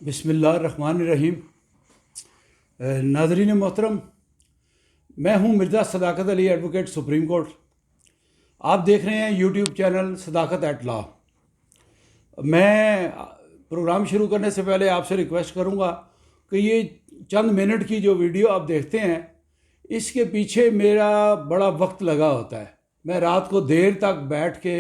बिस्मिल्लाहिर्रहमानिर्रहीम। नाज़रीन मोहतरम, मैं हूं मिर्ज़ा सदाकत अली, एडवोकेट सुप्रीम कोर्ट। आप देख रहे हैं यूट्यूब चैनल सदाकत एट लॉ। मैं प्रोग्राम शुरू करने से पहले आपसे रिक्वेस्ट करूंगा कि ये चंद मिनट की जो वीडियो आप देखते हैं, इसके पीछे मेरा बड़ा वक्त लगा होता है। मैं रात को देर तक बैठ के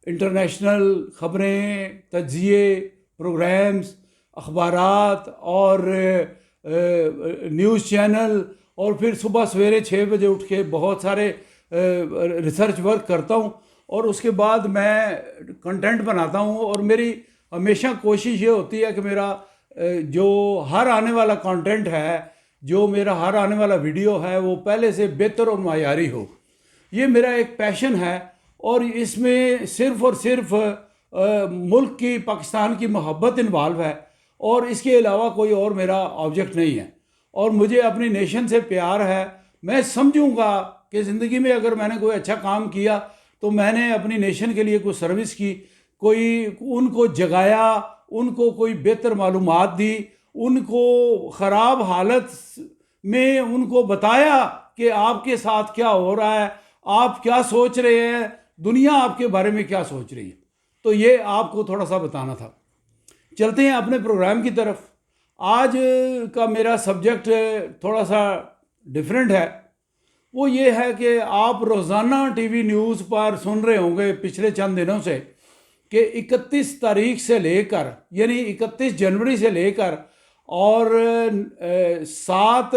इंटरनेशनल ख़बरें, तज्ज़िये, प्रोग्राम्स, अखबारात और न्यूज़ चैनल, और फिर सुबह सवेरे 6 बजे उठ के बहुत सारे रिसर्च वर्क करता हूँ और उसके बाद मैं कंटेंट बनाता हूँ। और मेरी हमेशा कोशिश ये होती है कि मेरा जो हर आने वाला कंटेंट है, जो मेरा हर आने वाला वीडियो है, वो पहले से बेहतर और मायारी हो। ये मेरा एक पैशन है और इसमें सिर्फ़ और सिर्फ मुल्क की, पाकिस्तान की मोहब्बत इन्वॉल्व है और इसके अलावा कोई और मेरा ऑब्जेक्ट नहीं है। और मुझे अपनी नेशन से प्यार है। मैं समझूंगा कि ज़िंदगी में अगर मैंने कोई अच्छा काम किया तो मैंने अपनी नेशन के लिए कोई सर्विस की, कोई उनको जगाया, उनको कोई बेहतर मालूमात दी, उनको ख़राब हालत में उनको बताया कि आपके साथ क्या हो रहा है, आप क्या सोच रहे हैं, दुनिया आपके बारे में क्या सोच रही है। तो ये आपको थोड़ा सा बताना था। चलते हैं अपने प्रोग्राम की तरफ। आज का मेरा सब्जेक्ट थोड़ा सा डिफरेंट है। वो ये है कि आप रोज़ाना टीवी न्यूज़ पर सुन रहे होंगे पिछले चंद दिनों से कि 31 तारीख से लेकर, यानी 31 जनवरी से लेकर और 7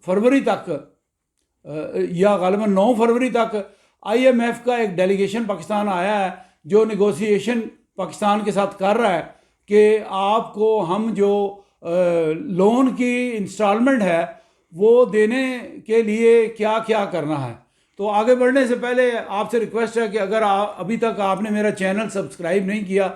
फरवरी तक, या गालिबन 9 फरवरी तक IMF का एक डेलीगेशन पाकिस्तान आया है, जो निगोशिएशन पाकिस्तान के साथ कर रहा है कि आपको हम जो लोन की इंस्टॉलमेंट है वो देने के लिए क्या क्या करना है। तो आगे बढ़ने से पहले आपसे रिक्वेस्ट है कि अगर अभी तक आपने मेरा चैनल सब्सक्राइब नहीं किया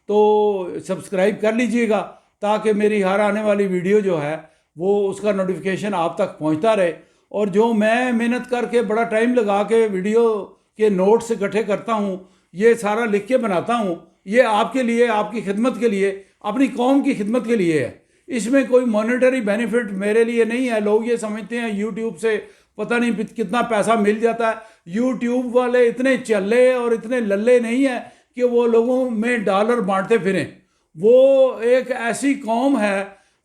तो सब्सक्राइब कर लीजिएगा, ताकि मेरी हर आने वाली वीडियो जो है वो उसका नोटिफिकेशन आप तक पहुंचता रहे। और जो मैं मेहनत करके बड़ा टाइम लगा के वीडियो के नोट्स इकट्ठे करता हूँ, ये सारा लिख के बनाता हूँ, ये आपके लिए, आपकी खिदमत के लिए, अपनी कौम की खिदमत के लिए है। इसमें कोई मॉनेटरी बेनिफिट मेरे लिए नहीं है। लोग ये समझते हैं यूट्यूब से पता नहीं कितना पैसा मिल जाता है। यूट्यूब वाले इतने चल्ले और इतने लल्ले नहीं हैं कि वो लोगों में डॉलर बांटते फिरें। वो एक ऐसी कौम है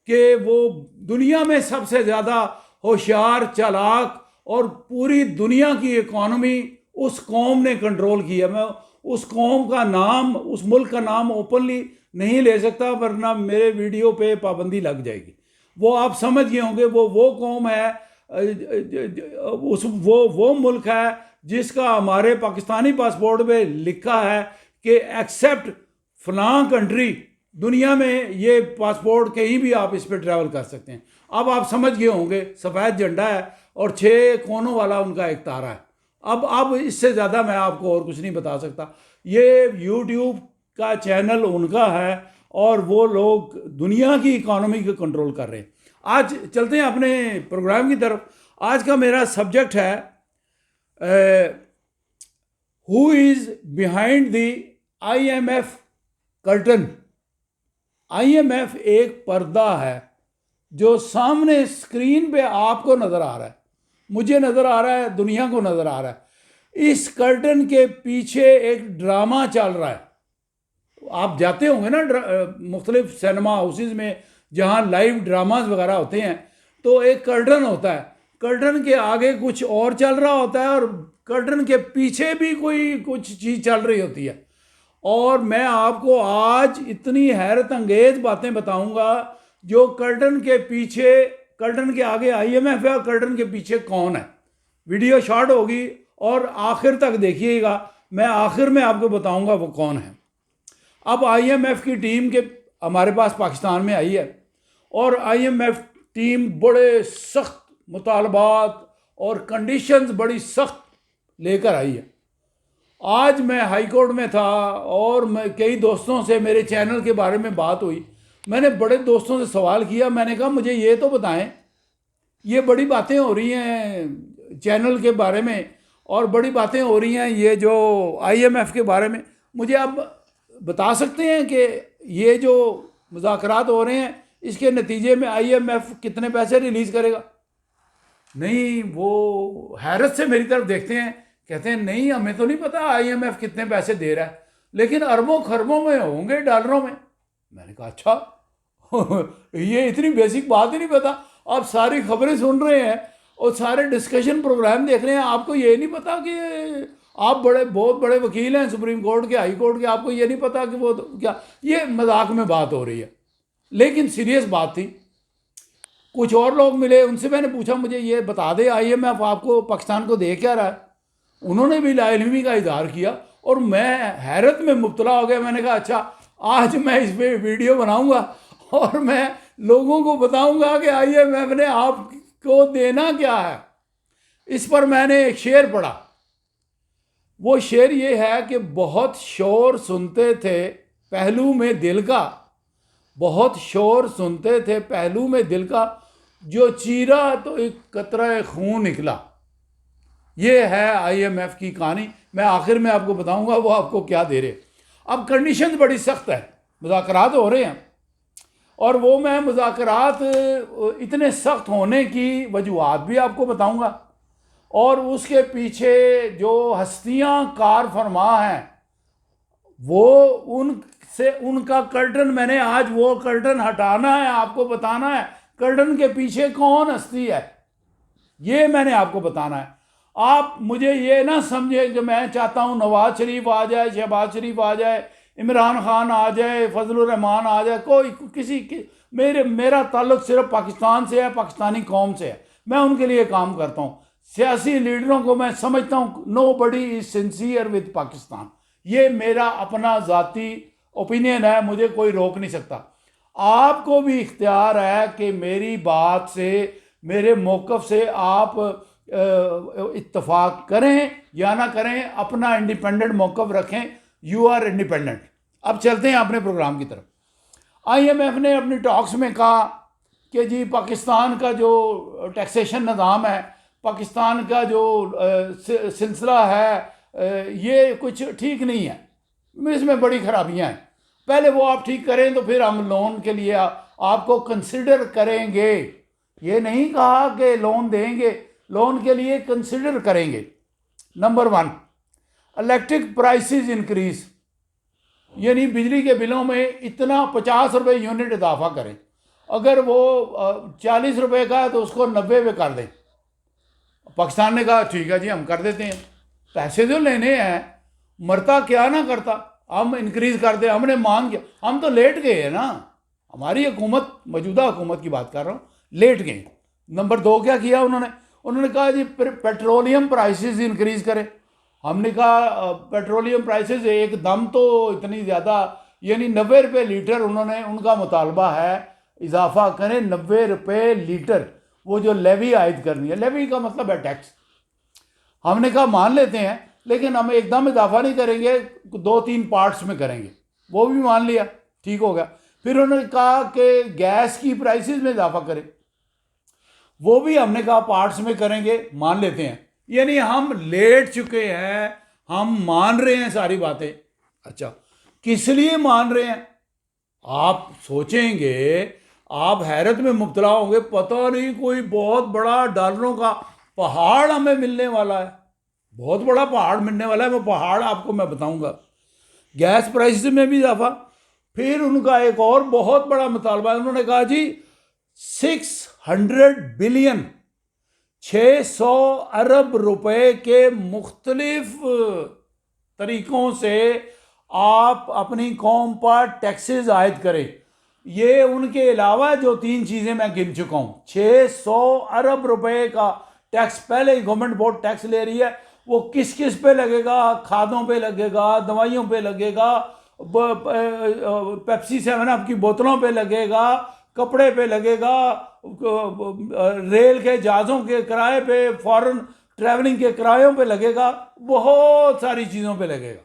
कि वो दुनिया में सबसे ज़्यादा होशियार, चालाक, और पूरी दुनिया की इकॉनमी उस कौम ने कंट्रोल किया। मैं उस कौम का नाम, उस मुल्क का नाम ओपनली नहीं ले सकता, वरना मेरे वीडियो पे पाबंदी लग जाएगी। वो आप समझ गए होंगे, वो कौम है, वो मुल्क है जिसका हमारे पाकिस्तानी पासपोर्ट पे लिखा है कि एक्सेप्ट फलां कंट्री, दुनिया में ये पासपोर्ट कहीं भी आप इस पर ट्रैवल कर सकते हैं। अब आप समझ गए होंगे, सफ़ेद झंडा है और 6 कोनों वाला उनका एक तारा है। अब इससे ज़्यादा मैं आपको और कुछ नहीं बता सकता। ये यूट्यूब का चैनल उनका है और वो लोग दुनिया की इकॉनमी को कंट्रोल कर रहे हैं। आज चलते हैं अपने प्रोग्राम की तरफ। आज का मेरा सब्जेक्ट है who is behind the IMF curtain. IMF एक पर्दा है जो सामने स्क्रीन पे आपको नज़र आ रहा है, मुझे नज़र आ रहा है, दुनिया को नज़र आ रहा है। इस कर्टन के पीछे एक ड्रामा चल रहा है। आप जाते होंगे ना मुख्तलिफ सिनेमा हाउसेस में जहाँ लाइव ड्रामाज वगैरह होते हैं, तो एक कर्टन होता है, कर्टन के आगे कुछ और चल रहा होता है और कर्टन के पीछे भी कोई कुछ चीज़ चल रही होती है। और मैं आपको आज इतनी हैरत अंगेज बातें बताऊंगा जो कर्टन के पीछे, कर्टन के आगे IMF है और कर्टन के पीछे कौन है। वीडियो शॉर्ट होगी और आखिर तक देखिएगा, मैं आखिर में आपको बताऊंगा वो कौन है। अब IMF की टीम के हमारे पास पाकिस्तान में आई है और IMF टीम बड़े सख्त मुतालबात और कंडीशंस बड़ी सख्त लेकर आई है। आज मैं हाई कोर्ट में था और मैं कई दोस्तों से मेरे चैनल के बारे में बात हुई। मैंने बड़े दोस्तों से सवाल किया, मैंने कहा मुझे ये तो बताएं, ये बड़ी बातें हो रही हैं चैनल के बारे में और बड़ी बातें हो रही हैं ये जो IMF के बारे में, मुझे आप बता सकते हैं कि ये जो मुज़ाकरात हो रहे हैं इसके नतीजे में IMF कितने पैसे रिलीज़ करेगा? नहीं, वो हैरत से मेरी तरफ देखते हैं, कहते हैं नहीं हमें तो नहीं पता IMF कितने पैसे दे रहा है, लेकिन अरबों खरबों में होंगे, डॉलरों में। मैंने कहा अच्छा ये इतनी बेसिक बात ही नहीं पता। आप सारी खबरें सुन रहे हैं और सारे डिस्कशन प्रोग्राम देख रहे हैं, आपको ये नहीं पता कि आप बहुत बड़े वकील हैं सुप्रीम कोर्ट के, हाई कोर्ट के, आपको ये नहीं पता कि वो क्या, ये मजाक में बात हो रही है, लेकिन सीरियस बात थी। कुछ और लोग मिले, उनसे मैंने पूछा मुझे ये बता दे IMF आपको पाकिस्तान को दे क्या रहा है? उन्होंने भी लाइलमी का इजहार किया और मैं हैरत में मुब्तला हो गया। मैंने कहा अच्छा आज मैं इस पर वीडियो बनाऊंगा और मैं लोगों को बताऊंगा कि IMF ने आपको देना क्या है। इस पर मैंने एक शेर पढ़ा, वो शेर ये है कि बहुत शोर सुनते थे पहलू में दिल का, बहुत शोर सुनते थे पहलू में दिल का, जो चीरा तो एक कतरा खून निकला। ये है IMF की कहानी। मैं आखिर में आपको बताऊंगा वो आपको क्या दे रहे। अब कंडीशन बड़ी सख्त है, मुज़ाकरात हो रहे हैं और वो मैं मुज़ाकरात इतने सख्त होने की वजूहात भी आपको बताऊंगा और उसके पीछे जो हस्तियां कार फरमा हैं वो उनसे उनका कर्टन, मैंने आज वो कर्टन हटाना है, आपको बताना है कर्टन के पीछे कौन हस्ती है, ये मैंने आपको बताना है। आप मुझे ये ना समझे कि मैं चाहता हूँ नवाज शरीफ आ जाए, शहबाज शरीफ आ जाए, इमरान खान आ जाए, फजलुर रहमान आ जाए, कोई किसी की मेरा ताल्लुक सिर्फ पाकिस्तान से है, पाकिस्तानी कौम से है। मैं उनके लिए काम करता हूँ। सियासी लीडरों को मैं समझता हूँ nobody is sincere with Pakistan. ये मेरा अपना ज़ाती ओपिनियन है, मुझे कोई रोक नहीं सकता। आपको भी इख्तियार है कि मेरी बात से, मेरे मौक़िफ़ से आप इत्तफाक करें या ना करें, अपना इंडिपेंडेंट मौक़िफ़ रखें। You are independent. अब चलते हैं अपने प्रोग्राम की तरफ। IMF ने अपनी टॉक्स में कहा कि जी पाकिस्तान का जो टैक्सेशन निज़ाम है, पाकिस्तान का जो सिलसिला है, ये कुछ ठीक नहीं है, इसमें बड़ी खराबियां हैं। पहले वो आप ठीक करें तो फिर हम लोन के लिए आपको कंसिडर करेंगे। ये नहीं कहा कि लोन देंगे, लोन के लिए कंसिडर करेंगे। नंबर 1, इलेक्ट्रिक प्राइसेस इंक्रीज, यानी बिजली के बिलों में इतना 50 रुपये यूनिट इजाफा करें। अगर वो 40 रुपये का है तो उसको 90 पे कर दें। पाकिस्तान ने कहा ठीक है जी हम कर देते हैं, पैसे जो लेने हैं, मरता क्या ना करता, हम इंक्रीज़ कर दें। हमने मान किया, हम तो लेट गए हैं ना, हमारी हुकूमत, मौजूदा हुकूमत की बात कर रहा हूँ, लेट गए। नंबर 2 क्या किया उन्होंने कहा जी पेट्रोलियम प्राइसेस इंक्रीज़ करें। हमने कहा पेट्रोलियम प्राइसेस एकदम तो इतनी ज़्यादा, यानी 90 रुपये लीटर उनका मुतालबा है इजाफा करें, 90 रुपये लीटर। वो जो लेवी आयद करनी है, लेवी का मतलब है टैक्स। हमने कहा मान लेते हैं, लेकिन हम एकदम इजाफा नहीं करेंगे, 2-3 पार्ट्स में करेंगे। वो भी मान लिया, ठीक हो गया। फिर उन्होंने कहा कि गैस की प्राइसेस में इजाफा करें, वो भी हमने कहा पार्ट्स में करेंगे, मान लेते हैं। यानी हम लेट चुके हैं, हम मान रहे हैं सारी बातें। अच्छा, किस लिए मान रहे हैं? आप सोचेंगे, आप हैरत में मुब्तला होंगे, पता नहीं कोई बहुत बड़ा डॉलरों का पहाड़ हमें मिलने वाला है, बहुत बड़ा पहाड़ मिलने वाला है। वो पहाड़ आपको मैं बताऊंगा। गैस प्राइस में भी इजाफा। फिर उनका एक और बहुत बड़ा मुतालबा है, उन्होंने कहा जी 600 बिलियन, 600 अरब रुपए के मुख्तलिफ तरीक़ों से आप अपनी कौम पर टैक्सेस आयद करें। ये उनके अलावा जो 3 चीज़ें मैं गिन चुका हूँ, 600 अरब रुपए का टैक्स पहले ही गवर्नमेंट बोर्ड टैक्स ले रही है। वो किस किस पे लगेगा? खादों पे लगेगा, दवाइयों पे लगेगा, पेप्सी 7 अप की बोतलों पे लगेगा, कपड़े पे लगेगा, रेल के जहाज़ों के किराए पे, फॉरेन ट्रैवलिंग के किरायों पे लगेगा, बहुत सारी चीज़ों पे लगेगा।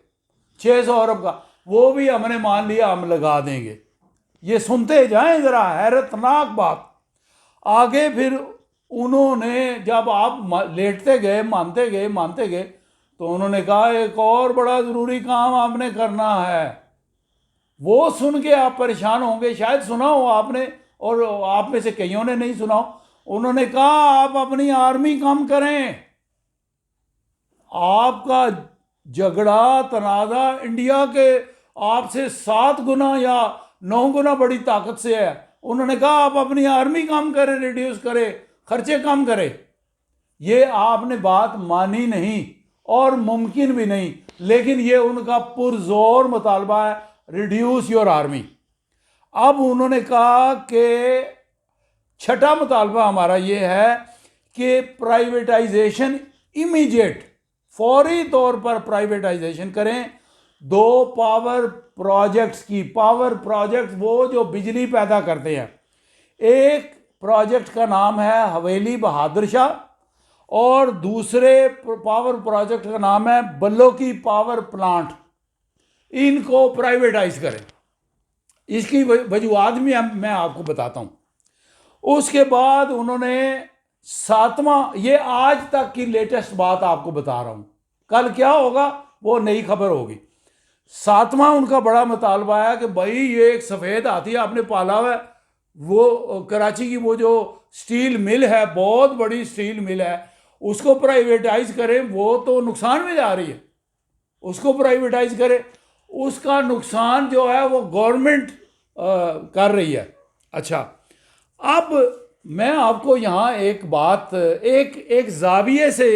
600 अरब का वो भी हमने मान लिया, हम लगा देंगे। ये सुनते जाएं ज़रा, हैरतनाक बात। आगे फिर उन्होंने, जब आप लेटते गए, मानते गए, तो उन्होंने कहा एक और बड़ा ज़रूरी काम आपने करना है। वो सुन के आप परेशान होंगे, शायद सुना हो आपने और आप में से कईयों ने नहीं सुना हो। उन्होंने कहा आप अपनी आर्मी कम करें, आपका झगड़ा तनाज़ा इंडिया के आपसे 7 गुना या 9 गुना बड़ी ताकत से है। उन्होंने कहा आप अपनी आर्मी कम करें, रिड्यूस करें, खर्चे कम करें। ये आपने बात मानी नहीं और मुमकिन भी नहीं, लेकिन ये उनका पुरजोर मुतालबा है, रिड्यूस योर आर्मी। अब उन्होंने कहा कि छठा मुतालबा हमारा ये है कि प्राइवेटाइजेशन इमीडिएट, फौरी तौर पर प्राइवेटाइजेशन करें 2 पावर प्रोजेक्ट्स की। पावर प्रोजेक्ट वो जो बिजली पैदा करते हैं। एक प्रोजेक्ट का नाम है हवेली बहादुर शाह और दूसरे पावर प्रोजेक्ट का नाम है बल्लोकी पावर प्लांट। इनको प्राइवेटाइज करें। इसकी वजूहत भी मैं आपको बताता हूँ। उसके बाद उन्होंने 7वां, ये आज तक की लेटेस्ट बात आपको बता रहा हूँ, कल क्या होगा वो नई खबर होगी। 7वां उनका बड़ा मुतालबा है कि भाई ये एक सफ़ेद हाथी आपने पाला हुआ है, वो कराची की वो जो स्टील मिल है, बहुत बड़ी स्टील मिल है, उसको प्राइवेटाइज करें। वो तो नुकसान में जा रही है, उसको प्राइवेटाइज करें। उसका नुकसान जो है वो गवर्नमेंट कर रही है। अच्छा, अब मैं आपको यहाँ एक बात, एक जाविये से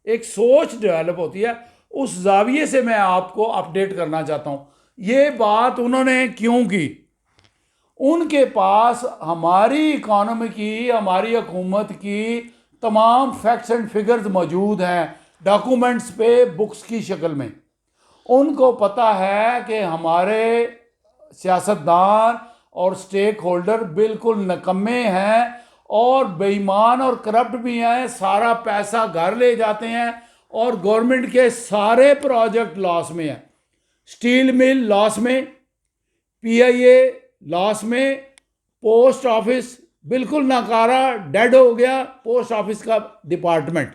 एक सोच डेवलप होती है, उस जाविये से मैं आपको अपडेट करना चाहता हूँ। ये बात उन्होंने क्यों की? उनके पास हमारी इकॉनमी की, हमारी हुकूमत की तमाम फैक्ट्स एंड फिगर्स मौजूद हैं डॉक्यूमेंट्स पे, बुक्स की शक्ल में। उनको पता है कि हमारे सियासतदान और स्टेक होल्डर बिल्कुल नकम्मे हैं और बेईमान और करप्ट भी हैं। सारा पैसा घर ले जाते हैं और गवर्नमेंट के सारे प्रोजेक्ट लॉस में हैं। स्टील मिल लॉस में, पीआईए लॉस में, पोस्ट ऑफिस बिल्कुल नाकारा, डेड हो गया पोस्ट ऑफिस का डिपार्टमेंट,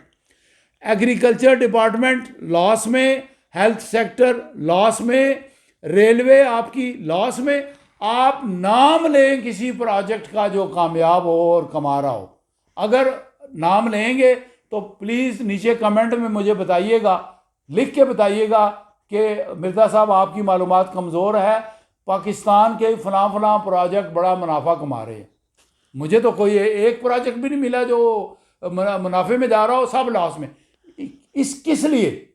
एग्रीकल्चर डिपार्टमेंट लॉस में, हेल्थ सेक्टर लॉस में, रेलवे आपकी लॉस में। आप नाम लें किसी प्रोजेक्ट का जो कामयाब हो और कमा रहा हो, अगर नाम लेंगे तो प्लीज़ नीचे कमेंट में मुझे बताइएगा, लिख के बताइएगा कि मिर्ज़ा साहब आपकी मालूमात कमज़ोर है, पाकिस्तान के फलां प्रोजेक्ट बड़ा मुनाफा कमा रहे हैं। मुझे तो कोई एक प्रोजेक्ट भी नहीं मिला जो मुनाफे में जा रहा हो, सब लॉस में। किस लिए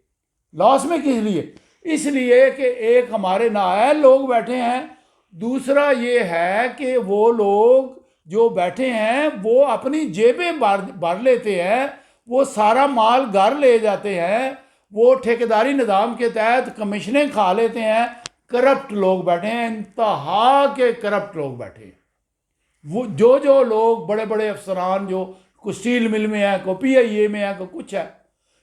लॉस में? किस लिए? इसलिए कि एक हमारे नाअहल लोग बैठे हैं, दूसरा ये है कि वो लोग जो बैठे हैं वो अपनी जेबें भर लेते हैं, वो सारा माल घर ले जाते हैं, वो ठेकेदारी निज़ाम के तहत कमीशनें खा लेते हैं। करप्ट लोग बैठे हैं, इंतहा के करप्ट लोग बैठे हैं। वो जो लोग बड़े बड़े अफसरान जो कुछ स्टील मिल में है, को पीआईए में है, को कुछ है।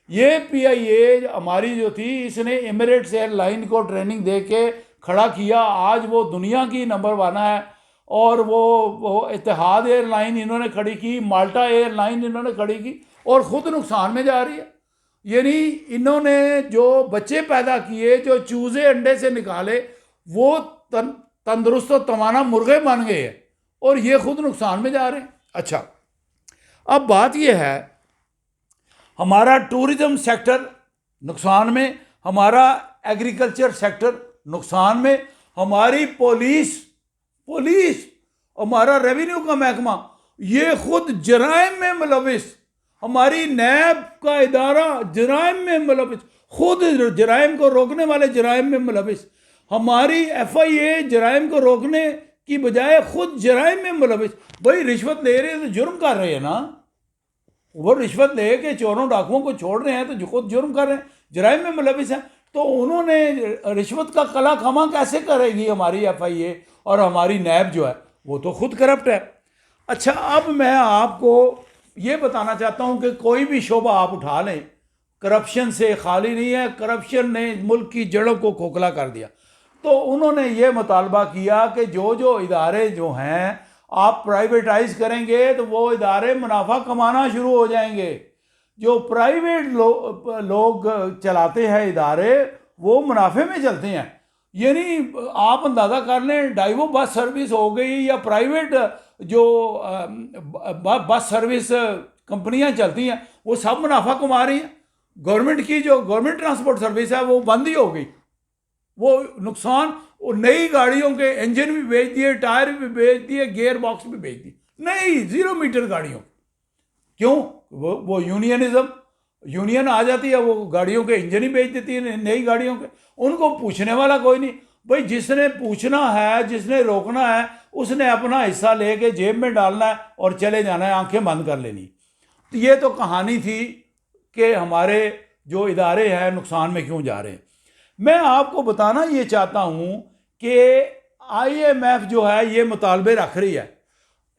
ये पीआईए हमारी जो थी, इसने एमिरेट्स एयरलाइन को ट्रेनिंग दे के खड़ा किया। आज वो दुनिया की नंबर 1 है। और वो इत्तेहाद एयरलाइन इन्होंने खड़ी की, माल्टा एयरलाइन इन्होंने खड़ी की और ख़ुद नुकसान में जा रही है। यानी इन्होंने जो बच्चे पैदा किए, जो चूज़े अंडे से निकाले, वो तंदुरुस्त और तवाना मुर्गे बन गए हैं और ये खुद नुकसान में जा रहे हैं। अच्छा, अब बात यह है, हमारा टूरिज्म सेक्टर नुकसान में, हमारा एग्रीकल्चर सेक्टर नुकसान में, हमारी पुलिस, हमारा रेवेन्यू का महकमा ये खुद जराइम में मुलविस, हमारी नैब का इदारा जराइम में मुलविस, खुद जराइम को रोकने वाले जराइम में मुलविस, हमारी एफआईए जराइम को रोकने की बजाय खुद जराइम में मुलविस। भाई रिश्वत ले रहे हैं तो जुर्म कर रहे हैं ना, वो रिश्वत ले के चोरों डाकुओं को छोड़ रहे हैं तो खुद जुर्म कर रहे हैं, जराइम में मुलविस हैं। तो उन्होंने रिश्वत का कला खमा कैसे करेगी हमारी एफआईए और हमारी नैब जो है, वो तो खुद करप्ट है। अच्छा, अब मैं आपको ये बताना चाहता हूँ कि कोई भी शोबा आप उठा लें, करप्शन से खाली नहीं है। करप्शन ने मुल्क की जड़ों को खोखला कर दिया। तो उन्होंने ये मुतालबा किया कि जो इदारे जो हैं आप प्राइवेटाइज करेंगे तो वो इदारे मुनाफा कमाना शुरू हो जाएंगे। जो प्राइवेट लोग चलाते हैं इदारे, वो मुनाफे में चलते हैं। यानी आप अंदाज़ा कर लें, डाइवो बस सर्विस हो गई या प्राइवेट जो बस सर्विस कंपनियां चलती हैं, वो सब मुनाफा कमा रही हैं। गवर्नमेंट की जो गवर्नमेंट ट्रांसपोर्ट सर्विस है वो बंद ही हो गई। वो नुकसान, वो नई गाड़ियों के इंजन भी बेच दिए, टायर भी बेच दिए, गियर बॉक्स भी बेच दिए, नई 0 मीटर गाड़ियों। क्यों? वो यूनियनिज्म, यूनियन आ जाती है, वो गाड़ियों के इंजन ही बेच देती है नई गाड़ियों के। उनको पूछने वाला कोई नहीं भाई। जिसने पूछना है, जिसने रोकना है, उसने अपना हिस्सा लेके जेब में डालना है और चले जाना है, आंखें बंद कर लेनी। तो ये तो कहानी थी कि हमारे जो इदारे हैं नुकसान में क्यों जा रहे हैं। मैं आपको बताना ये चाहता हूँ कि IMF जो है ये मुतालबे रख रही है।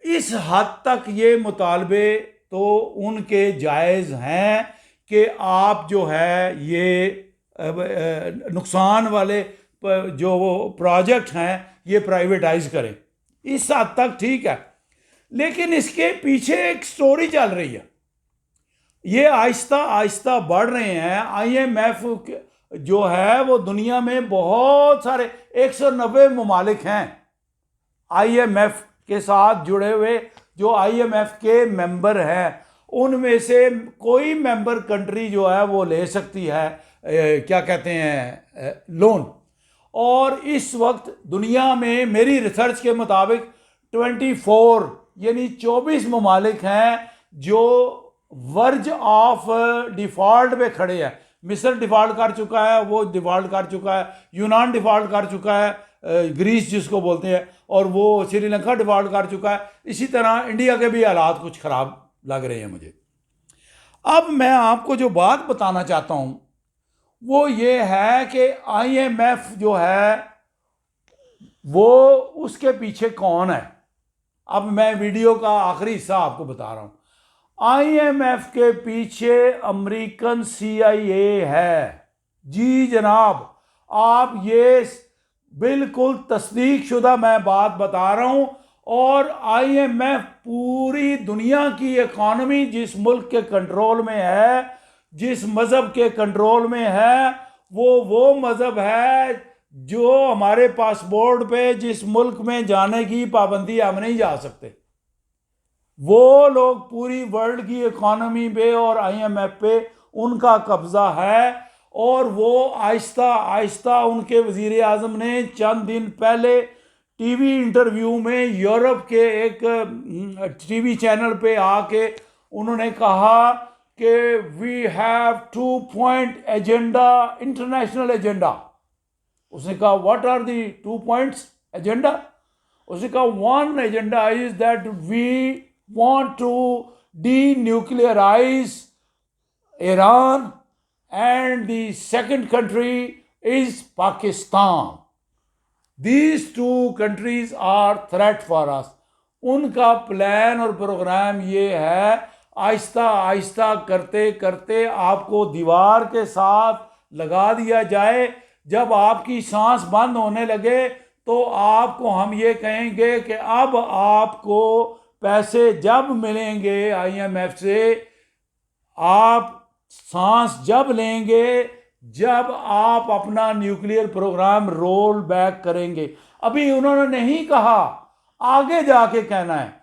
इस हद तक ये मुतालबे तो उनके जायज़ हैं कि आप जो है ये नुकसान वाले जो वो प्रोजेक्ट हैं ये प्राइवेटाइज करें, इस हद तक ठीक है। लेकिन इसके पीछे एक स्टोरी चल रही है। ये आहिस्ता आहिस्ता बढ़ रहे हैं। IMF जो है वो दुनिया में बहुत सारे 190 ममालिक हैं IMF के साथ जुड़े हुए, जो IMF के मेंबर हैं। उनमें से कोई मेंबर कंट्री जो है वो ले सकती है क्या कहते हैं लोन। और इस वक्त दुनिया में मेरी रिसर्च के मुताबिक 24 यानी 24 ममालिक हैं जो वर्ज ऑफ डिफ़ॉल्ट पे खड़े हैं। मिस्र डिफ़ॉल्ट कर चुका है, वो डिफ़ॉल्ट कर चुका है, यूनान डिफ़ॉल्ट कर चुका है, ग्रीस जिसको बोलते हैं, और वो श्रीलंका डिफ़ॉल्ट कर चुका है। इसी तरह इंडिया के भी हालात कुछ ख़राब लग रहे हैं मुझे। अब मैं आपको जो बात बताना चाहता हूँ वो ये है कि IMF जो है वो उसके पीछे कौन है। अब मैं वीडियो का आखिरी हिस्सा आपको बता रहा हूँ। IMF के पीछे अमेरिकन CIA है। जी जनाब, आप ये बिल्कुल तस्दीक शुदा मैं बात बता रहा हूँ। और IMF पूरी दुनिया की इकॉनमी जिस मुल्क के कंट्रोल में है, जिस मज़हब के कंट्रोल में है, वो मज़हब है जो हमारे पासपोर्ट पे जिस मुल्क में जाने की पाबंदी हम नहीं जा सकते। वो लोग पूरी वर्ल्ड की इकॉनमी पे और IMF पे उनका कब्ज़ा है। और वो आहिस्ता आहिस्ता उनके वज़ीर आज़म ने चंद दिन पहले टीवी इंटरव्यू में यूरोप के एक टीवी चैनल पे आके उन्होंने कहा कि we have 2 point agenda, international agenda. उसने कहा what are the 2 points agenda? उसने कहा 1 agenda is that we want to denuclearize Iran, and the second country is Pakistan. These 2 countries are threat for us. उनका plan और programme ये है, आहिस्ता आहिस्ता करते करते आपको दीवार के साथ लगा दिया जाए। जब आपकी सांस बंद होने लगे तो आपको हम ये कहेंगे कि अब आपको पैसे जब मिलेंगे IMF से, आप सांस जब लेंगे जब आप अपना न्यूक्लियर प्रोग्राम रोल बैक करेंगे। अभी उन्होंने नहीं कहा, आगे जाके कहना है।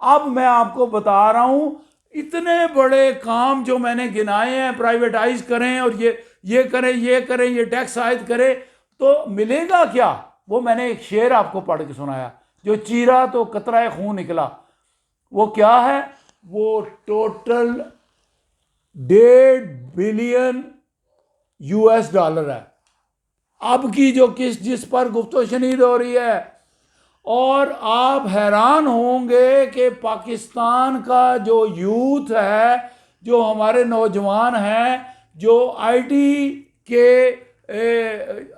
अब मैं आपको बता रहा हूं, इतने बड़े काम जो मैंने गिनाए हैं, प्राइवेटाइज करें और ये करें, ये करें, ये टैक्स आयद करें, तो मिलेगा क्या? वो मैंने एक शेर आपको पढ़ के सुनाया, जो चीरा तो कतरा खून निकला। वो क्या है? वो टोटल 1.5 बिलियन US डॉलर है अब की जो जिस पर गुफ्तो शनीद हो रही है। और आप हैरान होंगे कि पाकिस्तान का जो यूथ है, जो हमारे नौजवान हैं, जो IT के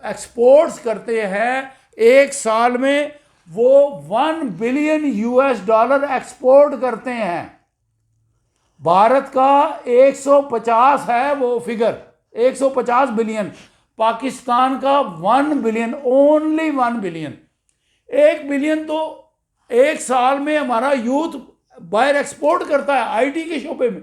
एक्सपोर्ट्स करते हैं, एक साल में वो 1 बिलियन US डॉलर एक्सपोर्ट करते हैं। भारत का 150 है वो फिगर, 150 बिलियन। पाकिस्तान का 1 बिलियन, ओनली 1 बिलियन। 1 बिलियन तो एक साल में हमारा यूथ बाहर एक्सपोर्ट करता है IT के शोबे में।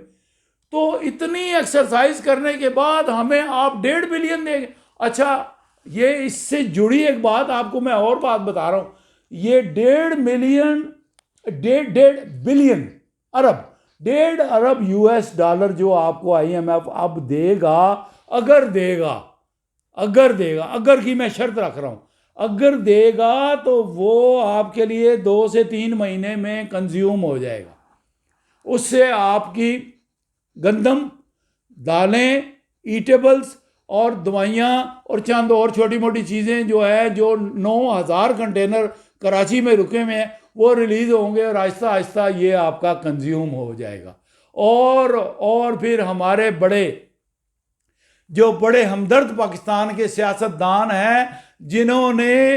तो इतनी एक्सरसाइज करने के बाद हमें आप 1.5 बिलियन देंगे। अच्छा, ये इससे जुड़ी एक बात आपको मैं और बात बता रहा हूँ, ये 1.5 अरब US डॉलर जो आपको IMF अब देगा, अगर की मैं शर्त रख रहा हूँ, अगर देगा तो वो आपके लिए 2 से 3 महीने में कंज्यूम हो जाएगा। उससे आपकी गंदम, दालें, ईटेबल्स और दवाइयाँ और चंद और छोटी मोटी चीज़ें जो है, जो 9,000 कंटेनर कराची में रुके हुए हैं, वो रिलीज़ होंगे और आहिस्ता आहिस्ता ये आपका कंज्यूम हो जाएगा। और फिर हमारे बड़े हमदर्द पाकिस्तान के सियासतदान हैं, जिन्होंने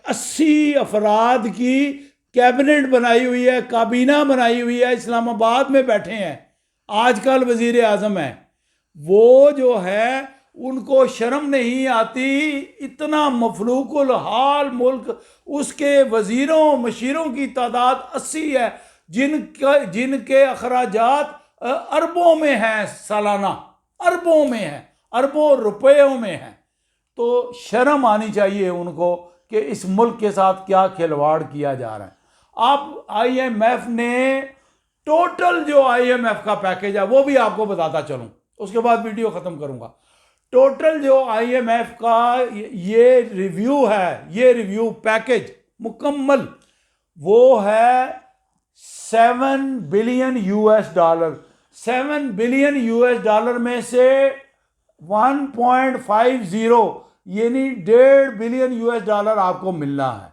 80 अफराद की कैबिनेट बनाई हुई है, काबीना बनाई हुई है, इस्लामाबाद में बैठे हैं, आजकल वजीर आज़म हैं, वो जो है उनको शर्म नहीं आती। इतना मफलूकुल हाल मुल्क, उसके वजीरों मशीरों की तादाद 80 है, जिनके अखराजात अरबों में हैं, सालाना अरबों में हैं, अरबों रुपयों में हैं। तो शर्म आनी चाहिए उनको कि इस मुल्क के साथ क्या खिलवाड़ किया जा रहा है। आप IMF ने टोटल जो IMF का पैकेज है वो भी आपको बताता चलूं, उसके बाद वीडियो ख़त्म करूंगा। टोटल जो IMF का ये रिव्यू है, ये रिव्यू पैकेज मुकम्मल, वो है 7 billion US dollar. 7 billion US dollar में से 1.50 यानी 1.5 बिलियन US डॉलर आपको मिलना है।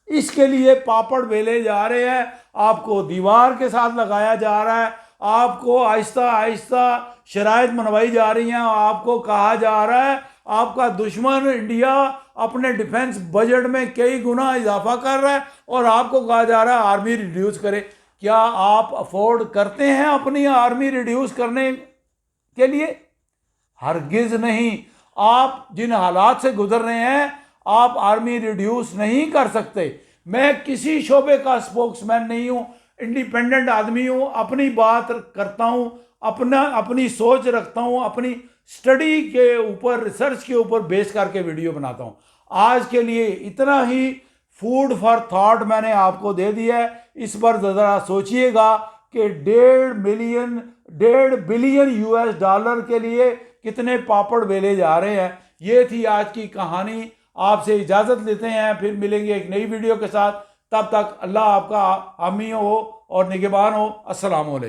इसके लिए पापड़ बेले जा रहे हैं, आपको दीवार के साथ लगाया जा रहा है, आपको आहिस्ता आहिस्ता शराइत मनवाई जा रही हैं, आपको कहा जा रहा है आपका दुश्मन इंडिया अपने डिफेंस बजट में कई गुना इजाफा कर रहा है, और आपको कहा जा रहा है आर्मी रिड्यूस करे। क्या आप अफोर्ड करते हैं अपनी आर्मी रिड्यूस करने के लिए? हरगिज नहीं। आप जिन हालात से गुजर रहे हैं, आप आर्मी रिड्यूस नहीं कर सकते। मैं किसी शोबे का स्पोक्समैन नहीं हूं, इंडिपेंडेंट आदमी हूं, अपनी बात करता हूं, अपनी सोच रखता हूं, अपनी स्टडी के ऊपर, रिसर्च के ऊपर बेस करके वीडियो बनाता हूं। आज के लिए इतना ही फूड फॉर थॉट मैंने आपको दे दिया है। इस पर ज़रा सोचिएगा कि 1.5 बिलियन US डॉलर के लिए कितने पापड़ बेले जा रहे हैं। ये थी आज की कहानी। आपसे इजाज़त लेते हैं, फिर मिलेंगे एक नई वीडियो के साथ। तब तक अल्लाह आपका हामी हो और निगहबान हो। अस्सलाम वालेकुम।